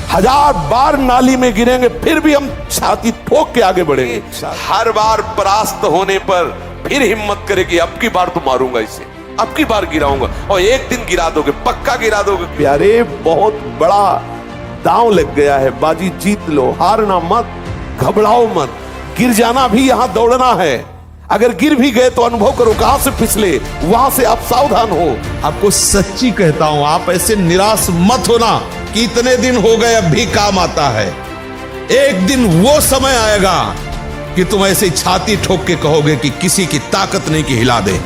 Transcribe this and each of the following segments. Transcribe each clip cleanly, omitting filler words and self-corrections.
1000 बार नाली में गिरेंगे फिर भी हम छाती ठोक के आगे बढ़ेंगे। हर बार परास्त होने पर फिर हिम्मत करेगी, अब की बार तो मारूंगा इसे, अब की बार गिराऊंगा, और एक दिन गिरा दोगे, पक्का गिरा दोगे। प्यारे, बहुत बड़ा दांव लग गया है, बाजी जीत लो, हारना मत, घबराओ मत। गिर जाना भी यहां दौड़ना है। अगर गिर भी गए तो अनुभव करो कहां से फिसले, वहां से आप सावधान हो। आपको सच्ची कहता हूं, आप ऐसे निराश मत होना कि इतने दिन हो गए अब भी काम आता है। एक दिन वो समय आएगा कि तुम ऐसे छाती ठोक के कहोगे कि किसी की ताकत नहीं कि हिला दे।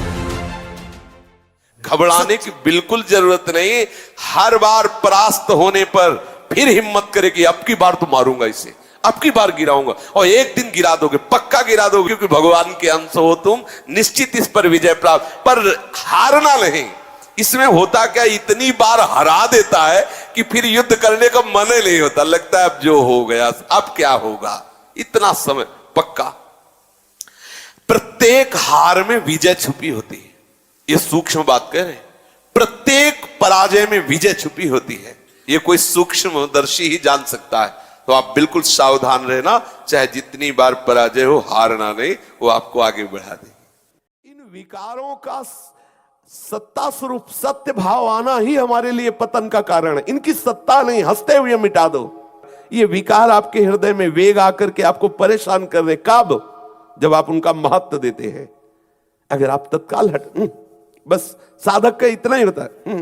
घबराने की बिल्कुल जरूरत नहीं। हर बार परास्त होने पर फिर हिम्मत करेगी, अब की बार तो मारूंगा इसे, अब की बार गिराऊंगा, और एक दिन गिरा दोगे, पक्का गिरा दोगे, क्योंकि भगवान के अंश हो तुम, निश्चित इस पर विजय प्राप्त। पर हारना नहीं। इसमें होता क्या, इतनी बार हरा देता है कि फिर युद्ध करने का मन ही नहीं होता, लगता है अब जो हो गया, अब क्या होगा, इतना समय पक्का। प्रत्येक हार में विजय छुपी होती है, ये सूक्ष्म बात कह रहे हैं। प्रत्येक पराजय में विजय छुपी होती है, ये कोई सूक्ष्मदर्शी ही जान सकता है। तो आप बिल्कुल सावधान रहना, चाहे जितनी बार पराजय हो, हारना नहीं, वो आपको आगे बढ़ा देगी। इन विकारों का सत्ता स्वरूप सत्य भाव आना ही हमारे लिए पतन का कारण है। इनकी सत्ता नहीं, हंसते हुए मिटा दो। ये विकार आपके हृदय में वेग आकर के आपको परेशान कर रहे, कब? जब आप उनका महत्व देते हैं। अगर आप तत्काल बस साधक का इतना ही होता है,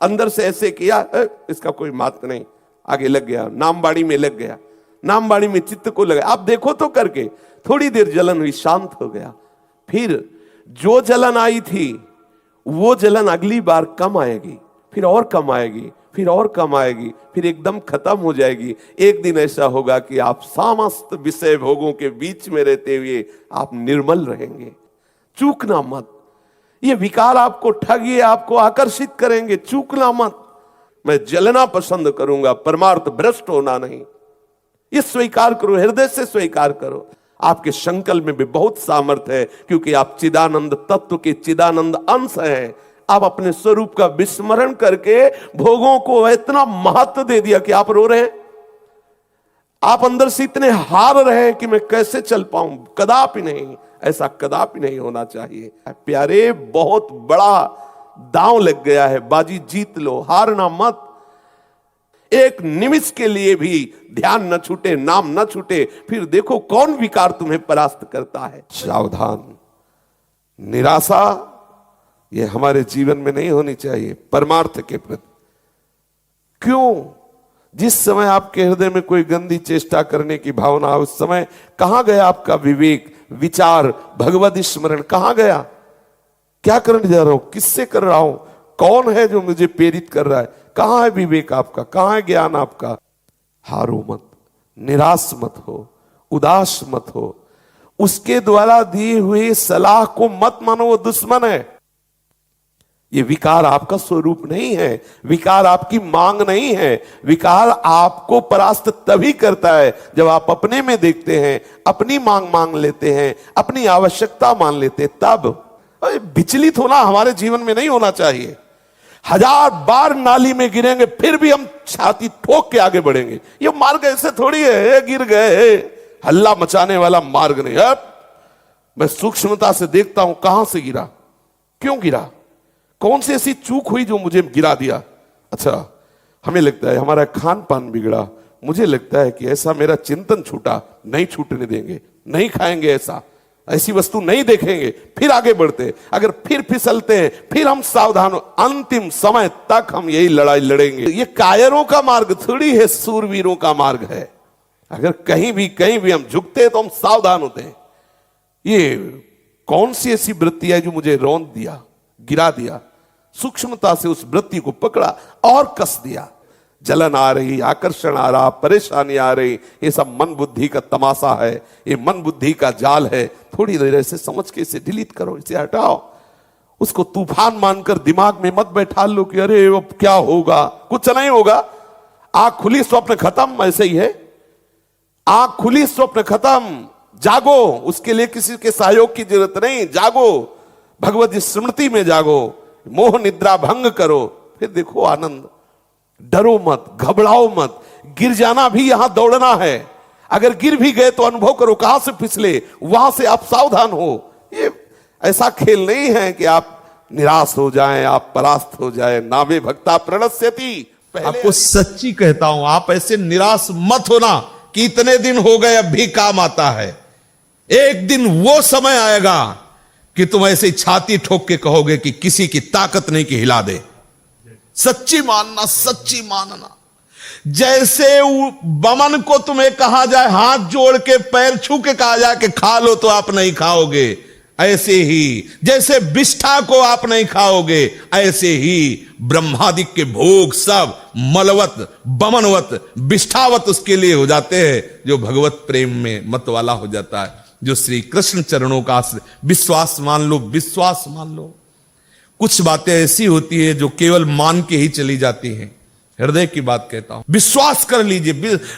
अंदर से ऐसे किया, इसका कोई महत्व नहीं, आगे लग गया, नामबाड़ी में लग गया, नामबाड़ी में चित्त को लगा। आप देखो तो करके, थोड़ी देर जलन हुई, शांत हो गया, फिर जो जलन आई थी वो जलन अगली बार कम आएगी, फिर और कम आएगी, फिर और कम आएगी, फिर एकदम खत्म हो जाएगी। एक दिन ऐसा होगा कि आप समस्त विषय भोगों के बीच में रहते हुए आप निर्मल रहेंगे। चूकना मत। ये विकार आपको ठगिए, आपको आकर्षित करेंगे, चूकना मत। मैं जलना पसंद करूंगा, परमार्थ भ्रष्ट होना नहीं। ये स्वीकार करो, हृदय से स्वीकार करो। आपके संकल्प में भी बहुत सामर्थ्य है, क्योंकि आप चिदानंद तत्व के चिदानंद अंश हैं। आप अपने स्वरूप का विस्मरण करके भोगों को इतना महत्व दे दिया कि आप रो रहे हैं। आप अंदर से इतने हार रहे हैं कि मैं कैसे चल पाऊं। कदापि नहीं, ऐसा कदापि नहीं होना चाहिए। प्यारे, बहुत बड़ा दांव लग गया है, बाजी जीत लो, हारना मत। एक निमिष के लिए भी ध्यान न छूटे, नाम न छूटे, फिर देखो कौन विकार तुम्हें परास्त करता है। सावधान। निराशा ये हमारे जीवन में नहीं होनी चाहिए परमार्थ के प्रति। क्यों? जिस समय आपके हृदय में कोई गंदी चेष्टा करने की भावना है, उस समय कहां गया आपका विवेक, विचार, भगवत स्मरण कहां गया? क्या करने जा रहा हूं, किससे कर रहा हूं, कौन है जो मुझे प्रेरित कर रहा है? कहां है विवेक आपका, कहां है ज्ञान आपका? हारो मत, निराश मत हो, उदास मत हो। उसके द्वारा दिए हुए सलाह को मत मानो, वो दुश्मन है। ये विकार आपका स्वरूप नहीं है, विकार आपकी मांग नहीं है। विकार आपको परास्त तभी करता है जब आप अपने में देखते हैं, अपनी मांग मांग लेते हैं, अपनी आवश्यकता मान लेते हैं, तब। विचलित होना हमारे जीवन में नहीं होना चाहिए। 1000 बार नाली में गिरेंगे फिर भी हम छाती ठोक के आगे बढ़ेंगे। ये मार्ग ऐसे थोड़ी है, गिर गए, हल्ला मचाने वाला मार्ग नहीं है। मैं सूक्ष्मता से देखता हूं कहां से गिरा, क्यों गिरा, कौन सी ऐसी चूक हुई जो मुझे गिरा दिया। अच्छा, हमें लगता है हमारा खान पान बिगड़ा, मुझे लगता है कि ऐसा मेरा चिंतन छूटा, नहीं छूटने देंगे, नहीं खाएंगे, ऐसा ऐसी वस्तु नहीं देखेंगे, फिर आगे बढ़ते। अगर फिर फिसलते हैं, फिर हम सावधान हो, अंतिम समय तक हम यही लड़ाई लड़ेंगे। ये कायरों का मार्ग थोड़ी है, सूरवीरों का मार्ग है। अगर कहीं भी हम झुकते हैं तो हम सावधान होते हैं। ये कौन सी ऐसी वृत्ति है जो मुझे रौंद दिया, गिरा दिया? सूक्ष्मता से उस वृत्ति को पकड़ा और कस दिया। जलन आ रही, आकर्षण आ रहा, परेशानी आ रही, ये सब मन बुद्धि का तमाशा है, ये मन बुद्धि का जाल है। थोड़ी देर ऐसे समझ के इसे डिलीट करो, इसे हटाओ। उसको तूफान मानकर दिमाग में मत बैठा लो कि अरे अब क्या होगा, कुछ नहीं होगा। आंख खुली, स्वप्न खत्म, ऐसे ही है। आंख खुली, स्वप्न खत्म, जागो। उसके लिए किसी के सहयोग की जरूरत नहीं, जागो, भगवत स्मृति में जागो, मोह निद्रा भंग करो, फिर देखो आनंद। डरो मत, घबराओ मत। गिर जाना भी यहां दौड़ना है। अगर गिर भी गए तो अनुभव करो कहां से फिसले, वहां से आप सावधान हो। ये ऐसा खेल नहीं है कि आप निराश हो जाएं, आप परास्त हो जाएं। नामे भक्ता प्रणश्यति। आपको सच्ची कहता हूं, आप ऐसे निराश मत होना कि इतने दिन हो गए अब भी काम आता है। एक दिन वो समय आएगा कि तुम ऐसे छाती ठोक के कहोगे कि किसी की ताकत नहीं कि हिला दे। सच्ची मानना, सच्ची मानना। जैसे बमन को तुम्हें कहा जाए, हाथ जोड़ के पैर छू के कहा जाए कि खा लो, तो आप नहीं खाओगे। ऐसे ही जैसे विष्ठा को आप नहीं खाओगे, ऐसे ही ब्रह्मादिक के भोग सब मलवत, बमनवत, विष्ठावत उसके लिए हो जाते हैं जो भगवत प्रेम में मत वाला हो जाता है, जो श्री कृष्ण चरणों का विश्वास मान लो, विश्वास मान लो। कुछ बातें ऐसी होती है जो केवल मान के ही चली जाती हैं। हृदय की बात कहता हूं, विश्वास कर लीजिए।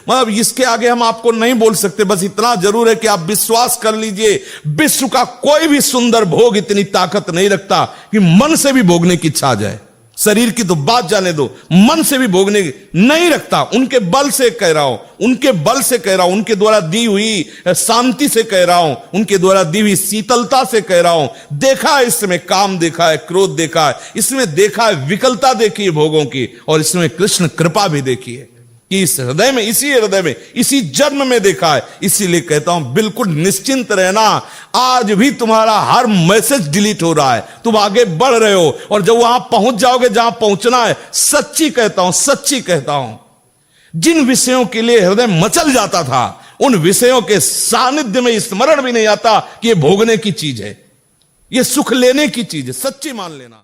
मतलब इसके आगे हम आपको नहीं बोल सकते, बस इतना जरूर है कि आप विश्वास कर लीजिए। विश्व का कोई भी सुंदर भोग इतनी ताकत नहीं रखता कि मन से भी भोगने की इच्छा आ जाए। शरीर की तो बात जाने दो, मन से भी भोगने नहीं रखता। उनके बल से कह रहा हूं, उनके बल से कह रहा हूं, उनके द्वारा दी हुई शांति से कह रहा हूं, उनके द्वारा दी हुई शीतलता से कह रहा हूं। देखा है इसमें काम, देखा है क्रोध, देखा है इसमें, देखा है विकलता देखी है भोगों की, और इसमें कृष्ण कृपा भी देखी है कि इस हृदय में, इसी हृदय में, इसी जन्म में देखा है। इसीलिए कहता हूं बिल्कुल निश्चिंत रहना। आज भी तुम्हारा हर मैसेज डिलीट हो रहा है, तुम आगे बढ़ रहे हो, और जब वहां पहुंच जाओगे जहां पहुंचना है, सच्ची कहता हूं, सच्ची कहता हूं, जिन विषयों के लिए हृदय मचल जाता था, उन विषयों के सानिध्य में स्मरण भी नहीं आता कि ये भोगने की चीज है, ये सुख लेने की चीज है। सच्ची मान लेना।